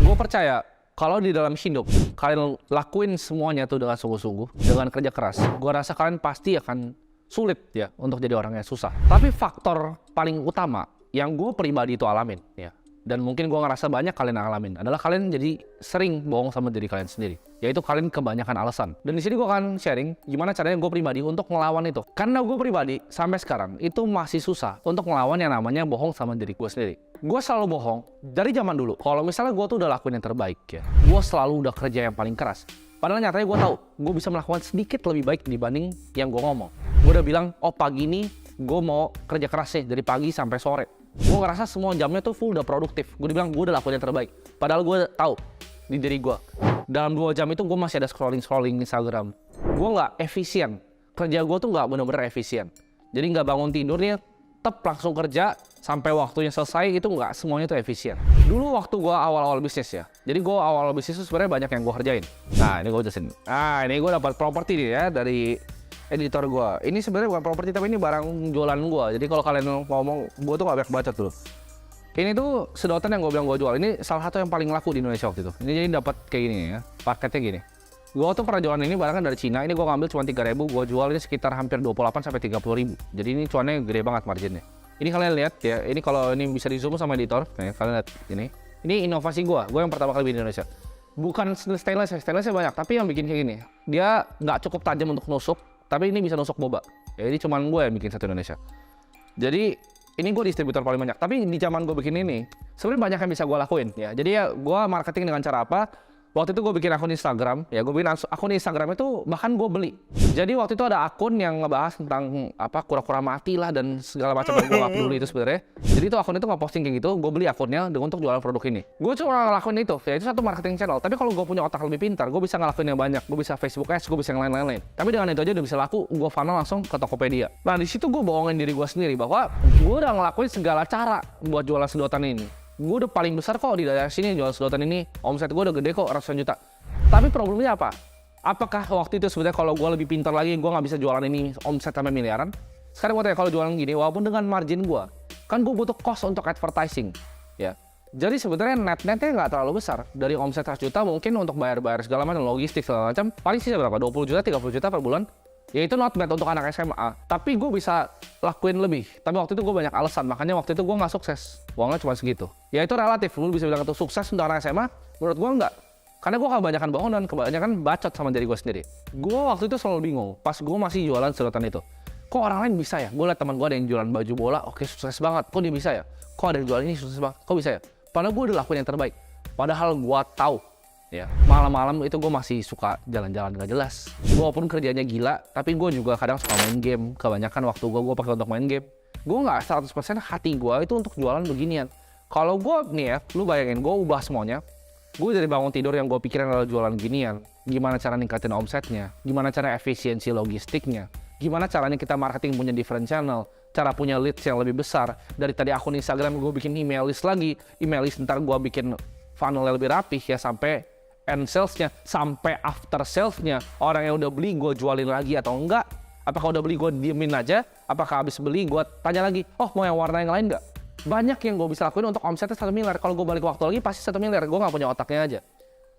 Gue percaya kalau di dalam hidup kalian lakuin semuanya tuh dengan sungguh-sungguh, dengan kerja keras, gue rasa kalian pasti akan sulit ya untuk jadi orang yang susah. Tapi faktor paling utama yang gue pribadi itu alamin ya, dan mungkin gue ngerasa banyak kalian yang alamin adalah kalian jadi sering bohong sama diri kalian sendiri. Yaitu kalian kebanyakan alasan. Dan di sini gue akan sharing gimana caranya gue pribadi untuk ngelawan itu. Karena gue pribadi sampai sekarang itu masih susah untuk ngelawan yang namanya bohong sama diri gue sendiri. Gue selalu bohong dari zaman dulu. Kalau misalnya gue tuh udah lakuin yang terbaik ya, gue selalu udah kerja yang paling keras. Padahal nyatanya gue tahu gue bisa melakukan sedikit lebih baik dibanding yang gue ngomong. Gue udah bilang, oh pagi ini gue mau kerja keras nih dari pagi sampai sore. Gue ngerasa semua jamnya tuh full udah produktif. Gue bilang gue udah lakuin yang terbaik. Padahal gue tahu di diri gue dalam 2 jam itu gue masih ada scrolling Instagram. Gue nggak efisien. Kerja gue tuh nggak bener-bener efisien. Jadi nggak bangun tidurnya, langsung kerja sampai waktunya selesai, itu nggak semuanya tuh efisien. Dulu waktu gue awal-awal bisnis ya. Jadi gue awal bisnis tuh sebenarnya banyak yang gue kerjain. Nah ini gue jelasin. Nah ini gue dapat properti nih ya dari editor gue. Ini sebenarnya bukan properti tapi ini barang jualan gue. Jadi kalau kalian ngomong, gue tuh nggak banyak baca tuh. Ini tuh sedotan yang gue bilang gue jual. Ini salah satu yang paling laku di Indonesia waktu itu. Ini jadi dapat kayak gini ya, paketnya gini. Gue tuh pernah jualan ini barang kan dari Cina. Ini gue ngambil cuma 3.000, gue jual ini sekitar hampir 28 sampai 30.000. Jadi ini cuannya gede banget marginnya. Ini kalian lihat ya. Ini kalau ini bisa di zoom sama editor. Nih, kalian lihat ini. Ini inovasi gue yang pertama kali di Indonesia. Bukan stainless banyak, tapi yang bikin kayak gini. Dia nggak cukup tajam untuk nusuk, tapi ini bisa nusuk boba. Ya, ini cuman gue yang bikin satu Indonesia. Jadi ini gue distributor paling banyak, tapi di zaman gue bikin ini sebenarnya banyak yang bisa gue lakuin ya. Jadi ya gue marketing dengan cara apa? Waktu itu gue bikin akun Instagram, ya gue bikin akun Instagram itu bahkan gue beli. Jadi waktu itu ada akun yang ngebahas tentang apa kura-kura mati lah dan segala macam yang gue gak peduli itu sebenarnya. Jadi itu akun itu nggak posting kayak gitu, gue beli akunnya untuk jualan produk ini. Gue cuma ngelakuin itu, ya itu satu marketing channel. Tapi kalau gue punya otak lebih pintar, gue bisa ngelakuin yang banyak. Gue bisa Facebook Ads, gue bisa yang lain-lain. Tapi dengan itu aja udah bisa laku, gue funnel langsung ke Tokopedia. Nah di situ gue bohongin diri gue sendiri bahwa gue udah ngelakuin segala cara buat jualan sedotan ini. Gue udah paling besar kok di daerah sini jual sedotan ini, omset gue udah gede kok, ratusan juta. Tapi problemnya apa? Apakah waktu itu sebenarnya kalau gue lebih pintar lagi, gue nggak bisa jualan ini omset sampai miliaran? Sekarang gue tanya, kalau jualan gini, walaupun dengan margin gue, kan gue butuh cost untuk advertising, ya. Jadi sebenarnya netnya nggak terlalu besar. Dari omset 100 juta mungkin untuk bayar segala macam, logistik segala macam, paling sisa berapa? 20 juta, 30 juta per bulan. Ya itu not bad untuk anak SMA, tapi gue bisa lakuin lebih. Tapi waktu itu gue banyak alasan, makanya waktu itu gue nggak sukses. Uangnya cuma segitu. Ya itu relatif, lu bisa bilang itu sukses untuk anak SMA, menurut gue nggak. Karena gue kebanyakan bohong dan kebanyakan bacot sama diri gue sendiri. Gue waktu itu selalu bingung, pas gue masih jualan sedotan itu. Kok orang lain bisa ya? Gue liat teman gue ada yang jualan baju bola, oke sukses banget. Kok dia bisa ya? Kok ada yang jualan ini sukses banget? Kok bisa ya? Padahal gue udah lakuin yang terbaik. Padahal gue tahu. Ya, malam-malam itu gue masih suka jalan-jalan gak jelas. Walaupun kerjanya gila, tapi gue juga kadang suka main game. Kebanyakan waktu gue pakai untuk main game. Gue nggak 100% hati gue itu untuk jualan beginian. Kalau gue nih ya, lu bayangin gue ubah semuanya. Gue dari bangun tidur yang gue pikirin adalah jualan ginian. Gimana cara ningkatin omsetnya? Gimana cara efisiensi logistiknya? Gimana caranya kita marketing punya different channel? Cara punya leads yang lebih besar. Dari tadi akun Instagram gue bikin email list lagi. Email list ntar gue bikin funnel yang lebih rapih ya sampai end salesnya, sampai after salesnya. Orang yang udah beli gue jualin lagi atau enggak. Apakah udah beli gue diemin aja? Apakah habis beli gue tanya lagi, oh mau yang warna yang lain enggak? Banyak yang gue bisa lakuin untuk omsetnya 1 miliar. Kalau gue balik waktu lagi pasti 1 miliar. Gue gak punya otaknya aja.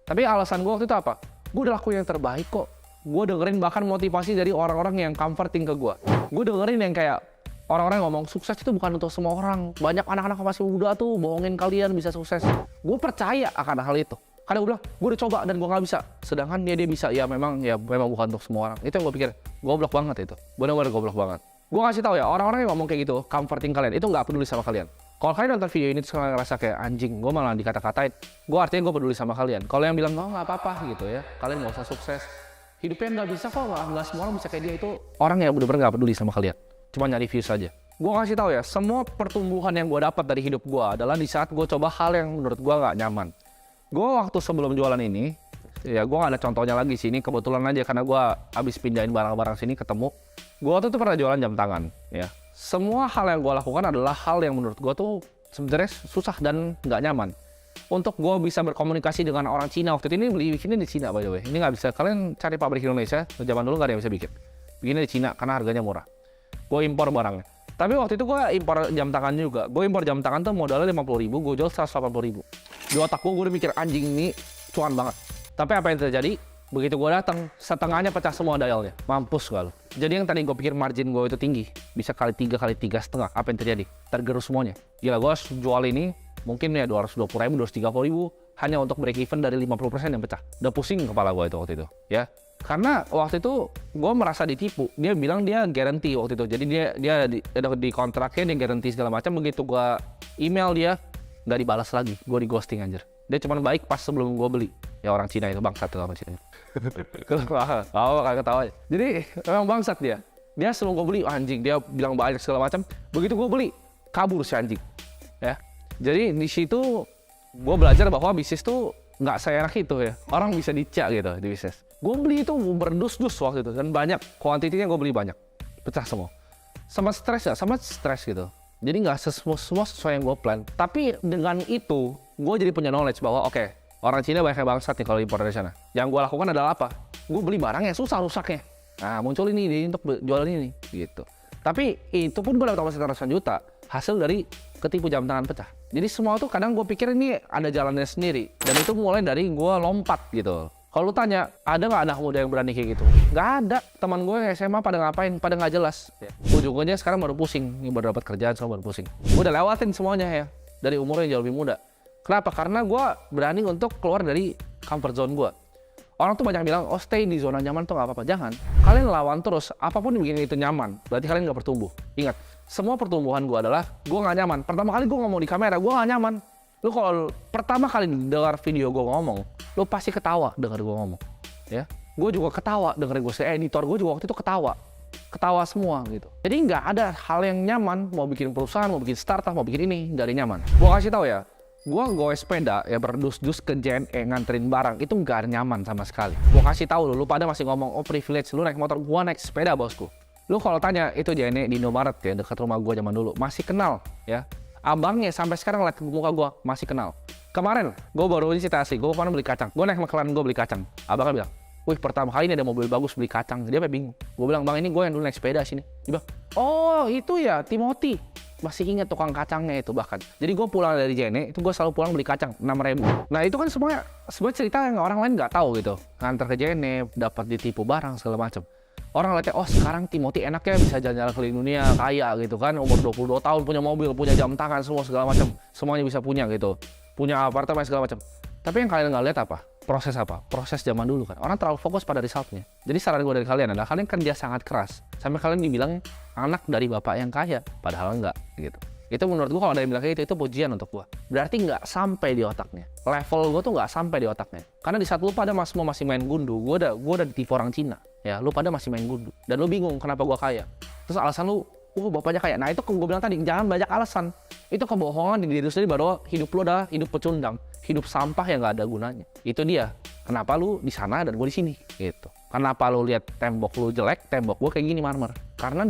Tapi alasan gue waktu itu apa? Gue udah lakuin yang terbaik kok. Gue dengerin bahkan motivasi dari orang-orang yang comforting ke gue. Gue dengerin yang kayak orang-orang yang ngomong sukses itu bukan untuk semua orang. Banyak anak-anak masih muda tuh bohongin kalian bisa sukses. Gue percaya akan hal itu. Karena gue bilang, gue udah coba dan gue gak bisa. Sedangkan dia bisa, ya memang bukan untuk semua orang. Itu yang gue pikir, goblok banget itu. Bener-bener goblok banget. Gue kasih tahu ya, orang-orang yang ngomong kayak gitu, comforting kalian, itu gak peduli sama kalian. Kalau kalian nonton video ini terus kalian ngerasa kayak anjing, gue malah dikata-katain, gue artinya gue peduli sama kalian. Kalau yang bilang, oh gak apa-apa gitu ya, kalian gak usah sukses. Hidupnya gak bisa kok, gak semua orang bisa kayak dia, itu orang yang bener-bener gak peduli sama kalian. Cuma nyari views aja. Gue kasih tahu ya, semua pertumbuhan yang gue dapat dari hidup gue adalah di saat gue coba hal yang menurut gue gak nyaman. Gue waktu sebelum jualan ini, ya gue gak ada contohnya lagi sini, kebetulan aja karena gue habis pindahin barang-barang sini ketemu. Gue waktu itu pernah jualan jam tangan, ya. Semua hal yang gue lakukan adalah hal yang menurut gue tuh sebenarnya susah dan gak nyaman. Untuk gue bisa berkomunikasi dengan orang Cina, waktu itu ini bikinnya di Cina by the way. Ini gak bisa, kalian cari pabrik Indonesia, zaman dulu gak ada yang bisa bikin. Bikinnya di Cina karena harganya murah. Gue impor barangnya. Tapi waktu itu gue impor jam tangan juga. Gue impor jam tangan tuh modalnya 50.000, gue jual 180.000. Di otak gue udah mikir anjing ini cuan banget. Tapi apa yang terjadi? Begitu gue datang, setengahnya pecah semua dialnya. Mampus gue. Jadi yang tadi gue pikir margin gue itu tinggi, bisa kali 3 kali 3,5. Apa yang terjadi? Tergerus semuanya. Gila, gue jual ini mungkin ya 220.000, 230.000 hanya untuk break even dari 50% yang pecah. Udah pusing kepala gue itu waktu itu, ya. Karena waktu itu gue merasa ditipu. Dia bilang dia guarantee waktu itu. Jadi dia di kontraknya dia guarantee segala macam. Begitu gue email dia nggak dibalas lagi. Gue di ghosting anjir. Dia cuma baik pas sebelum gue beli. Ya orang Cina itu bangsat tuh orang Cina. Kagak tahu aja. Jadi memang bangsat dia. Dia sebelum gue beli anjing dia bilang banyak segala macam. Begitu gue beli kabur si anjing. Ya. Jadi di situ gue belajar bahwa bisnis tuh nggak seenak itu ya. Orang bisa dicak gitu di bisnis. Gue beli itu berdus-dus waktu itu dan banyak kuantitinya gue beli banyak, pecah semua. Sama stres gitu. Jadi nggak semua sesuai yang gue plan. Tapi dengan itu gue jadi punya knowledge bahwa oke, orang Cina banyak yang bangsat nih kalau impor dari sana. Yang gue lakukan adalah apa? Gue beli barang yang susah rusaknya. Nah muncul ini untuk jual ini gitu. Tapi itu pun gue dapat omset ratusan juta hasil dari ketipu jam tangan pecah. Jadi semua tuh kadang gue pikir ini ada jalannya sendiri. Dan itu mulai dari gue lompat gitu. Kalau lu tanya, ada nggak anak muda yang berani kayak gitu? Nggak ada. Teman gue yang SMA pada ngapain? Pada nggak jelas. Ya. Ujung-ujungnya sekarang baru pusing. Ini baru dapat kerjaan, sekarang baru pusing. Gue udah lewatin semuanya ya. Dari umur yang jauh lebih muda. Kenapa? Karena gue berani untuk keluar dari comfort zone gue. Orang tuh banyak bilang, oh stay di zona nyaman tuh nggak apa-apa. Jangan. Kalian lawan terus. Apapun yang bikin itu nyaman. Berarti kalian nggak bertumbuh. Ingat, semua pertumbuhan gue adalah gue nggak nyaman. Pertama kali gue ngomong di kamera, gue nggak nyaman. Lu kalau pertama kali dengar video gue ngomong, lu pasti ketawa dengar gue ngomong, ya. Gue juga ketawa dengerin gue, editor gue juga waktu itu ketawa semua gitu. Jadi nggak ada hal yang nyaman, mau bikin perusahaan, mau bikin startup, mau bikin ini, nggak ada nyaman. Gue kasih tahu ya, gue sepeda ya berdus-dus ke JNE nganterin barang, itu nggak ada nyaman sama sekali. Gue kasih tahu lu pada masih ngomong, oh privilege, lu naik motor, gue naik sepeda bosku. Lu kalau tanya, itu JNE di Indomaret ya, dekat rumah gue zaman dulu, masih kenal ya. Abangnya sampai sekarang liat muka gue masih kenal. Kemarin gue baru ini cerita asli, gue pernah beli kacang. Gue naik McLaren, gue beli kacang. Abangnya bilang, wih pertama kali ini ada mobil bagus beli kacang. Dia sampai bingung. Gue bilang, bang ini gue yang dulu naik sepeda sini. Dia bilang, oh itu ya Timothy. Masih ingat tukang kacangnya itu bahkan. Jadi gue pulang dari JNE, itu gue selalu pulang beli kacang 6.000. Nah itu kan semuanya cerita yang orang lain nggak tahu gitu. Nganter ke JNE, dapat ditipu barang segala macam. Orang lihatnya, oh sekarang Timothy enaknya bisa jalan-jalan keliling dunia, kaya gitu kan, umur 22 tahun, punya mobil, punya jam tangan, semua segala macam, semuanya bisa punya gitu, punya apartemen segala macam. Tapi yang kalian nggak lihat apa? Proses zaman dulu kan. Orang terlalu fokus pada resultnya. Jadi saran gue dari kalian adalah kalian kerja sangat keras, sampai kalian dibilang anak dari bapak yang kaya, padahal enggak gitu. Itu menurut gue kalau ada yang bilang kayak itu pujian untuk gue. Berarti nggak sampai di otaknya. Level gue tuh nggak sampai di otaknya. Karena di saat lu pada semua masih main gundu, gue udah ditipu orang Cina. Ya, lu pada masih main gundu. Dan lu bingung kenapa gue kaya. Terus alasan lu, bapaknya kaya. Nah itu gue bilang tadi, jangan banyak alasan. Itu kebohongan di diri lu sendiri bahwa hidup lu adalah hidup pecundang. Hidup sampah yang nggak ada gunanya. Itu dia. Kenapa lu di sana dan gue di sini? Gitu. Kenapa lu lihat tembok lu jelek, tembok gue kayak gini marmer? Karena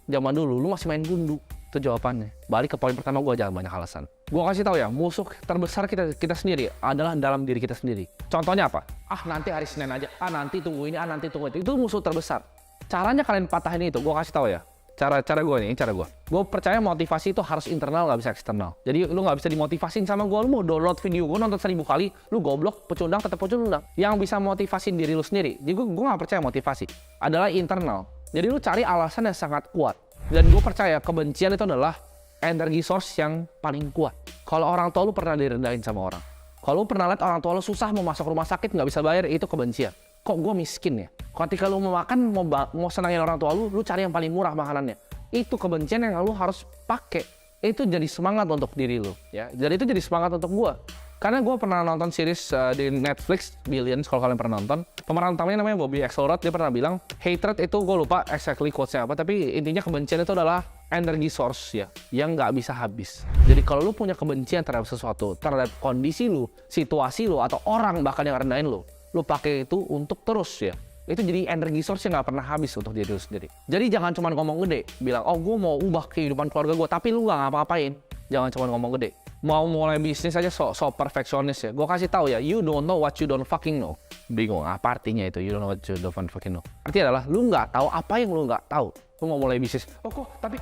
zaman dulu, lu masih main gundu. Itu jawabannya. Balik ke poin pertama gue, jangan banyak alasan. Gue kasih tahu ya, musuh terbesar kita sendiri adalah dalam diri kita sendiri. Contohnya apa? Nanti hari Senin aja. Nanti tunggu ini, nanti tunggu itu. Itu musuh terbesar. Caranya kalian patahin itu. Gue kasih tahu ya. Cara gue nih, cara gue. Gue percaya motivasi itu harus internal, nggak bisa eksternal. Jadi lu nggak bisa dimotivasin sama gue. Lu mau download video gue nonton 1000 kali, lu goblok, pecundang, tetap pecundang. Yang bisa motivasin diri lu sendiri. Jadi gue nggak percaya motivasi. Adalah internal. Jadi lu cari alasan yang sangat kuat. Dan gue percaya kebencian itu adalah energi source yang paling kuat. Kalau orang tua lu pernah direndahin sama orang. Kalau lu pernah lihat orang tua lu susah mau masuk rumah sakit nggak bisa bayar, itu kebencian. Kok gue miskin ya? Ketika lu mau makan, mau senangin orang tua lu cari yang paling murah makanannya. Itu kebencian yang lu harus pakai. Itu jadi semangat untuk diri lu. Ya. Jadi itu jadi semangat untuk gue. Karena gue pernah nonton series di Netflix, Billions, kalau kalian pernah nonton. Pemeran utamanya namanya Bobby Axelrod, dia pernah bilang, hatred itu gue lupa exactly quotes-nya apa, tapi intinya kebencian itu adalah energy source ya, yang nggak bisa habis. Jadi kalau lu punya kebencian terhadap sesuatu, terhadap kondisi lu, situasi lu, atau orang bahkan yang rendahin lu pakai itu untuk terus ya. Itu jadi energi source yang nggak pernah habis untuk diri lu sendiri. Jadi jangan cuma ngomong gede, bilang, oh gue mau ubah kehidupan keluarga gue, tapi lu nggak ngapa-ngapain. Jangan cuma ngomong gede. Mau mulai bisnis aja so perfeksionis ya. Gue kasih tahu ya, you don't know what you don't fucking know. Bingung apa artinya itu? You don't know what you don't fucking know. Artinya adalah lu nggak tahu apa yang lu nggak tahu. Lu mau mulai bisnis. Oh kok tapi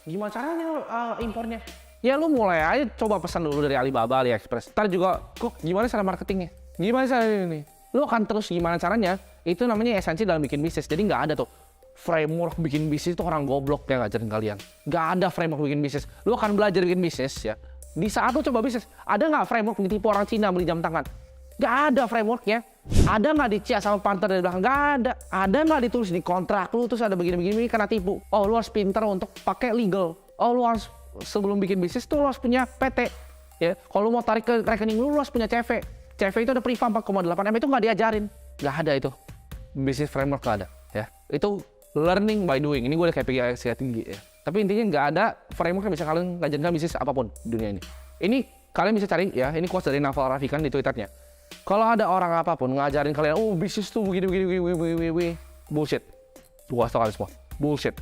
gimana caranya impornya? Ya lu mulai aja, coba pesan dulu dari Alibaba, AliExpress. Ntar juga kok gimana cara marketingnya? Gimana cara ini? Lu akan terus gimana caranya? Itu namanya esensi dalam bikin bisnis. Jadi nggak ada tuh framework bikin bisnis itu orang goblok yang ngajarin kalian. Nggak ada framework bikin bisnis. Lu akan belajar bikin bisnis ya. Di saat lu coba bisnis, ada nggak framework tipu orang Cina beli jam tangan? Nggak ada frameworknya. Ada nggak dicia sama partner dari belakang? Nggak ada. Ada nggak ditulis di kontrak lu terus ada begini-begini kena tipu? Oh lu harus pintar untuk pakai legal. Oh lu harus sebelum bikin bisnis tuh lu harus punya PT. Ya, kalau lu mau tarik ke rekening lu harus punya CV. CV itu ada Priva 4,8 M, itu nggak diajarin. Nggak ada itu. Bisnis framework nggak ada. Ya, itu learning by doing. Ini gue udah kayak PGI tinggi ya. Tapi intinya nggak ada framework yang bisa kalian ngajarin bisnis apapun di dunia ini. Ini kalian bisa cari ya, ini quotes dari Naval Ravikant di Twitternya. Kalau ada orang apapun ngajarin kalian, oh bisnis tuh begini, bullshit. Gua kasih tau kalian semua, bullshit.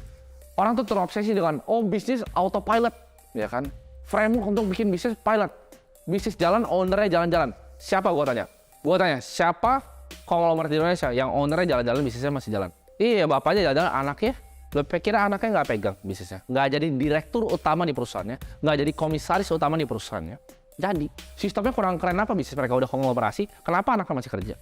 Orang tuh terobsesi dengan, oh bisnis autopilot, ya kan? Framework untuk bikin bisnis pilot. Bisnis jalan, ownernya jalan-jalan. Siapa gua tanya? Gua tanya, siapa konglomerat di Indonesia yang ownernya jalan-jalan, bisnisnya masih jalan? Iya, bapaknya jalan-jalan, anaknya. Lo pikir anaknya nggak pegang bisnisnya? Nggak jadi direktur utama di perusahaannya? Nggak jadi komisaris utama di perusahaannya? Jadi, sistemnya kurang keren apa bisnis mereka udah konglomerasi? Kenapa anaknya masih kerja?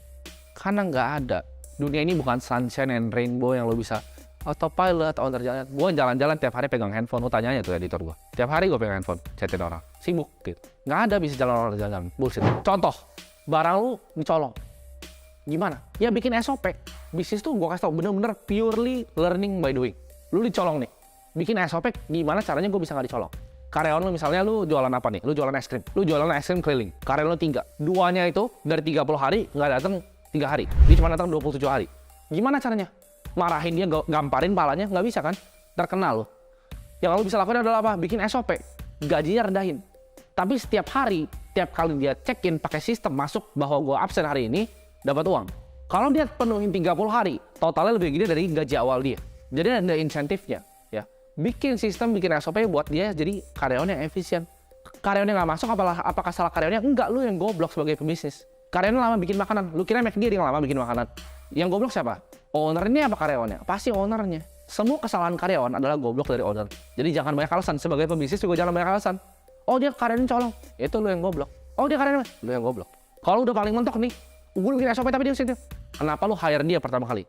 Karena nggak ada. Dunia ini bukan sunshine and rainbow yang lo bisa autopilot, owner jalan. Gue jalan-jalan tiap hari pegang handphone. Lo tanya aja tuh editor gue. Tiap hari gue pegang handphone, chatin orang. Sibuk gitu. Nggak ada bisnis jalan-jalan. Bullshit. Contoh, barang lu dicolong. Gimana? Ya bikin SOP. Bisnis tuh gue kasih tau bener-bener purely learning by doing. Lu dicolong nih. Bikin SOP gimana caranya gue bisa nggak dicolong. Karyawan lu misalnya lu jualan apa nih? Lu jualan es krim. Lu jualan es krim keliling. Karyawan lu 3. Duanya itu dari 30 hari nggak datang 3 hari. Dia cuma datang 27 hari. Gimana caranya? Marahin dia, gamparin palanya? Nggak bisa kan? Terkenal lu. Yang lu bisa lakukan adalah apa? Bikin SOP. Gajinya rendahin. Tapi setiap hari, tiap kali dia check-in pakai sistem masuk bahwa gue absen hari ini, dapat uang. Kalau dia penuhin 30 hari, totalnya lebih gede dari gaji awal dia. Jadi ada insentifnya, ya. Bikin sistem, bikin SOP buat dia jadi karyawan yang efisien. Karyawannya nggak masuk, apakah salah karyawannya? Enggak, lu yang goblok sebagai pebisnis. Karyawannya lama bikin makanan, lu kira McD yang lama bikin makanan. Yang goblok siapa? Ownernya apa karyawannya? Pasti ownernya. Semua kesalahan karyawan adalah goblok dari owner. Jadi jangan banyak alasan. Sebagai pebisnis juga jangan banyak alasan. Oh dia karyawannya colong, itu lu yang goblok. Oh dia karyawannya, lu yang goblok. Kalau udah paling mentok nih, gue bikin SOP tapi dia situ. Kenapa lu hire dia pertama kali?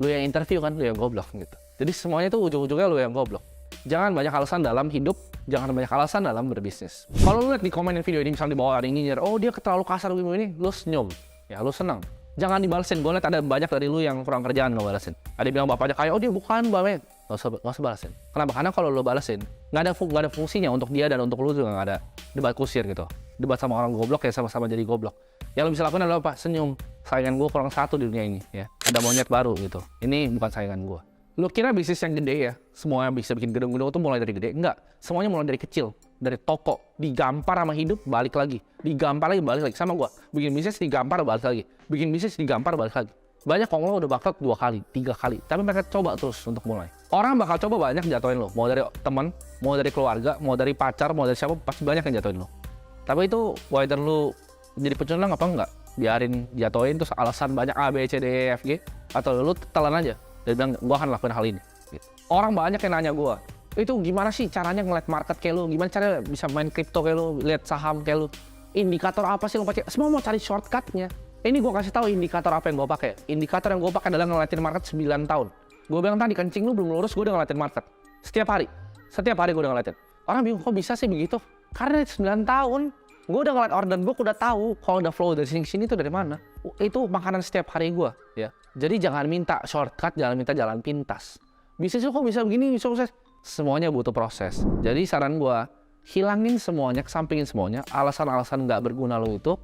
Lu yang interview kan, lu yang goblok gitu. Jadi semuanya itu ujung-ujungnya lu yang goblok. Jangan banyak alasan dalam hidup, jangan banyak alasan dalam berbisnis. Kalau lu lihat di komenin video ini, misalnya di bawah ada yang nyinyir, oh dia terlalu kasar begini, lu senyum. Ya lu senang. Jangan dibalesin. Gue lihat ada banyak dari lu yang kurang kerjaan nggak balesin. Ada yang bilang bapaknya kayak, oh dia bukan bapak. Nggak usah balesin. Kenapa? Karena kalau lu balesin, nggak ada fungsinya untuk dia dan untuk lu juga nggak ada debat kusir gitu. Debat sama orang goblok ya sama-sama jadi goblok. Yang lo bisa lakukan adalah apa? Senyum. Saingan gue kurang satu di dunia ini ya. Ada monyet baru gitu. Ini bukan saingan gue. Lo kira bisnis yang gede ya? Semuanya bisa bikin gedung-gedung itu mulai dari gede? Enggak. Semuanya mulai dari kecil. Dari toko. Digampar sama hidup, balik lagi. Digampar lagi, balik lagi. Sama gue. Bikin bisnis digampar, balik lagi. Bikin bisnis digampar, balik lagi. Banyak konglo udah bangkrut 2 kali, 3 kali. Tapi mereka coba terus untuk mulai. Orang bakal coba banyak jatuhin lo. Mau dari teman, mau dari keluarga, mau dari pacar, mau dari siapa, pasti banyak yang jatuhin lo. Tapi itu whether lu jadi pecundang apa enggak, biarin jatuhin terus alasan banyak A, B, C, D, E, F, G, atau lu telan aja dan bilang gua akan lakuin hal ini gitu. Orang banyak yang nanya gua, itu gimana sih caranya ngeliat market kayak lu, gimana caranya bisa main kripto kayak lu, lihat saham kayak lu, indikator apa sih lu pakai, semua mau cari shortcutnya. Ini gua kasih tahu indikator apa yang gua pakai. Indikator yang gua pakai adalah ngeliatin market 9 tahun. Gua bilang tadi kencing lu belum lurus, gua udah ngeliatin market setiap hari gua udah ngeliatin. Orang bingung kok bisa sih begitu, karena 9 tahun gue udah ngeliat order book, udah tahu kalau udah flow dari sini itu dari mana. Itu makanan setiap hari gue ya. Jadi jangan minta shortcut, jangan minta jalan pintas. Bisnis kok bisa begini, bisa sukses. Semuanya butuh proses. Jadi saran gue, hilangin semuanya, kesampingin semuanya. Alasan-alasan nggak berguna lo itu,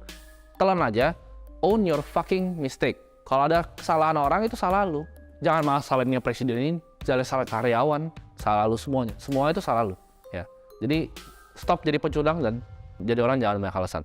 telan aja. Own your fucking mistake. Kalau ada kesalahan orang itu salah lo. Jangan malah salahnya presiden, jangan salah karyawan, salah lo semuanya. Semua itu salah lo ya. Jadi stop jadi pecundang dan jadi orang jangan banyak alasan.